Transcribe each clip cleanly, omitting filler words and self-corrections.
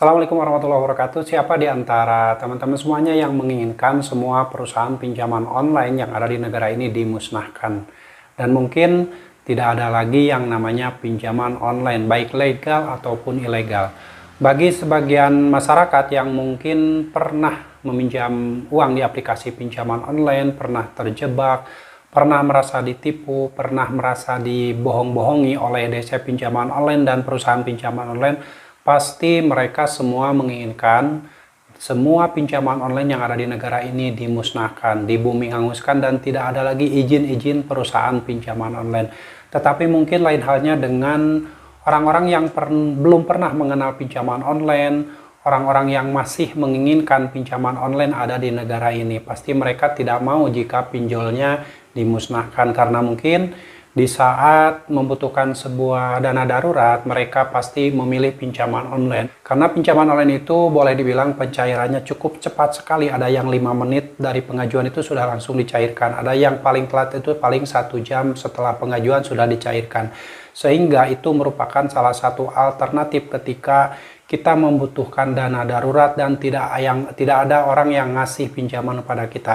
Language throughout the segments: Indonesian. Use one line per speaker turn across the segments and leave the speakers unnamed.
Assalamualaikum warahmatullahi wabarakatuh. Siapa di antara teman-teman semuanya yang menginginkan semua perusahaan pinjaman online yang ada di negara ini dimusnahkan? Dan mungkin tidak ada lagi yang namanya pinjaman online, baik legal ataupun ilegal. Bagi sebagian masyarakat yang mungkin pernah meminjam uang di aplikasi pinjaman online, pernah terjebak, pernah merasa ditipu, pernah merasa dibohong-bohongi oleh DC pinjaman online dan perusahaan pinjaman online, pasti mereka semua menginginkan semua pinjaman online yang ada di negara ini dimusnahkan, dibumi hanguskan, dan tidak ada lagi izin-izin perusahaan pinjaman online. Tetapi mungkin lain halnya dengan orang-orang yang belum pernah mengenal pinjaman online, orang-orang yang masih menginginkan pinjaman online ada di negara ini. Pasti mereka tidak mau jika pinjolnya dimusnahkan, karena mungkin di saat membutuhkan sebuah dana darurat, mereka pasti memilih pinjaman online. Karena pinjaman online itu boleh dibilang pencairannya cukup cepat sekali. Ada yang 5 menit dari pengajuan itu sudah langsung dicairkan. Ada yang paling telat itu paling 1 jam setelah pengajuan sudah dicairkan. Sehingga itu merupakan salah satu alternatif ketika kita membutuhkan dana darurat dan tidak ada orang yang ngasih pinjaman kepada kita.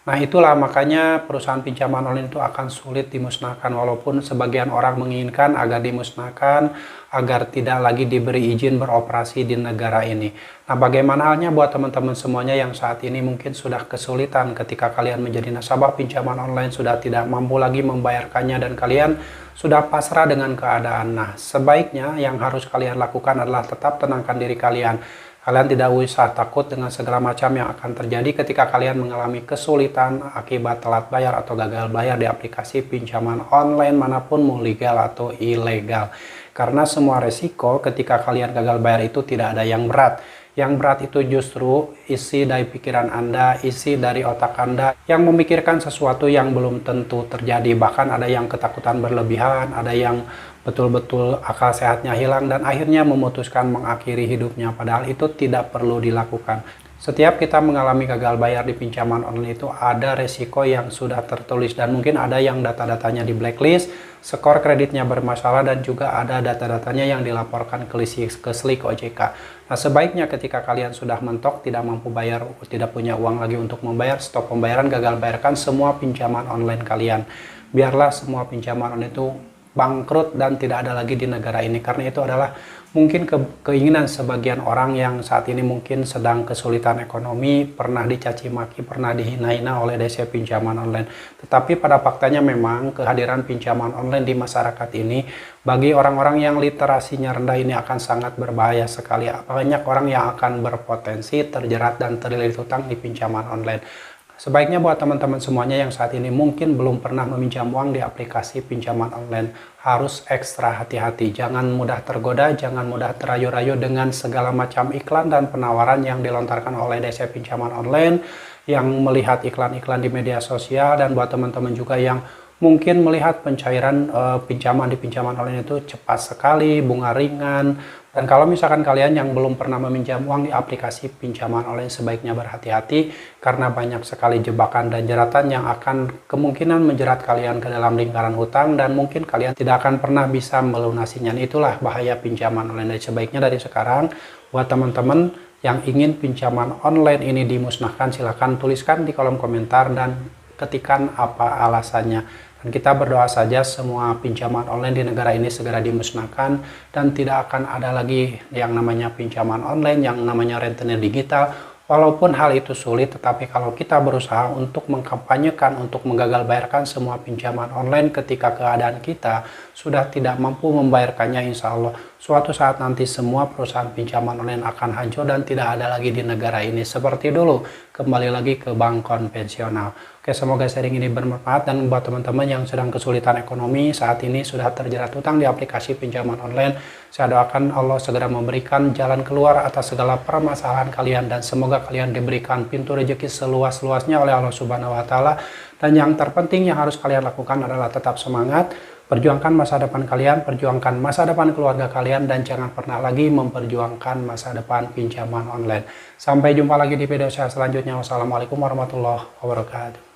Nah, itulah makanya perusahaan pinjaman online itu akan sulit dimusnahkan, walaupun sebagian orang menginginkan agar dimusnahkan, agar tidak lagi diberi izin beroperasi di negara ini. Nah, bagaimana halnya buat teman-teman semuanya yang saat ini mungkin sudah kesulitan ketika kalian menjadi nasabah pinjaman online, sudah tidak mampu lagi membayarkannya dan kalian sudah pasrah dengan keadaan. Nah, sebaiknya yang harus kalian lakukan adalah tetap tenangkan diri kalian. Kalian tidak usah takut dengan segala macam yang akan terjadi ketika kalian mengalami kesulitan akibat telat bayar atau gagal bayar di aplikasi pinjaman online manapun, mau legal atau ilegal. Karena semua resiko ketika kalian gagal bayar itu tidak ada yang berat. Yang berat itu justru isi dari pikiran Anda, isi dari otak Anda yang memikirkan sesuatu yang belum tentu terjadi. Bahkan ada yang ketakutan berlebihan, ada yang betul-betul akal sehatnya hilang dan akhirnya memutuskan mengakhiri hidupnya. Padahal itu tidak perlu dilakukan. Setiap kita mengalami gagal bayar di pinjaman online itu ada resiko yang sudah tertulis, dan mungkin ada yang data-datanya di blacklist, skor kreditnya bermasalah, dan juga ada data-datanya yang dilaporkan ke SLIK OJK. Nah, sebaiknya ketika kalian sudah mentok, tidak mampu bayar, tidak punya uang lagi untuk membayar, stop pembayaran, gagal bayarkan semua pinjaman online kalian. Biarlah semua pinjaman online itu bangkrut dan tidak ada lagi di negara ini, karena itu adalah mungkin keinginan sebagian orang yang saat ini mungkin sedang kesulitan ekonomi, pernah dicaci maki, pernah dihina-hina oleh DC pinjaman online. Tetapi pada faktanya memang kehadiran pinjaman online di masyarakat ini bagi orang-orang yang literasinya rendah ini akan sangat berbahaya sekali. Banyak orang yang akan berpotensi terjerat dan terlilit hutang di pinjaman online. Sebaiknya buat teman-teman semuanya yang saat ini mungkin belum pernah meminjam uang di aplikasi pinjaman online, harus ekstra hati-hati. Jangan mudah tergoda, jangan mudah terayu-rayu dengan segala macam iklan dan penawaran yang dilontarkan oleh DC pinjaman online, yang melihat iklan-iklan di media sosial. Dan buat teman-teman juga yang mungkin melihat pencairan pinjaman di pinjaman online itu cepat sekali, bunga ringan. Dan kalau misalkan kalian yang belum pernah meminjam uang di aplikasi pinjaman online, sebaiknya berhati-hati karena banyak sekali jebakan dan jeratan yang akan kemungkinan menjerat kalian ke dalam lingkaran hutang dan mungkin kalian tidak akan pernah bisa melunasinya. Itulah bahaya pinjaman online. Dan sebaiknya dari sekarang buat teman-teman yang ingin pinjaman online ini dimusnahkan, silahkan tuliskan di kolom komentar dan ketikan apa alasannya. Dan kita berdoa saja semua pinjaman online di negara ini segera dimusnahkan dan tidak akan ada lagi yang namanya pinjaman online, yang namanya rentenir digital. Walaupun hal itu sulit, tetapi kalau kita berusaha untuk mengkampanyekan, untuk menggagal bayarkan semua pinjaman online ketika keadaan kita sudah tidak mampu membayarkannya, insya Allah suatu saat nanti semua perusahaan pinjaman online akan hancur dan tidak ada lagi di negara ini seperti dulu, kembali lagi ke bank konvensional. Oke, semoga sharing ini bermanfaat, dan buat teman-teman yang sedang kesulitan ekonomi saat ini sudah terjerat hutang di aplikasi pinjaman online, saya doakan Allah segera memberikan jalan keluar atas segala permasalahan kalian, dan semoga kalian diberikan pintu rezeki seluas-luasnya oleh Allah Subhanahu wa Ta'ala. Dan yang terpenting yang harus kalian lakukan adalah tetap semangat, perjuangkan masa depan kalian, perjuangkan masa depan keluarga kalian, dan jangan pernah lagi memperjuangkan masa depan pinjaman online. Sampai jumpa lagi di video saya selanjutnya. Wassalamualaikum warahmatullahi wabarakatuh.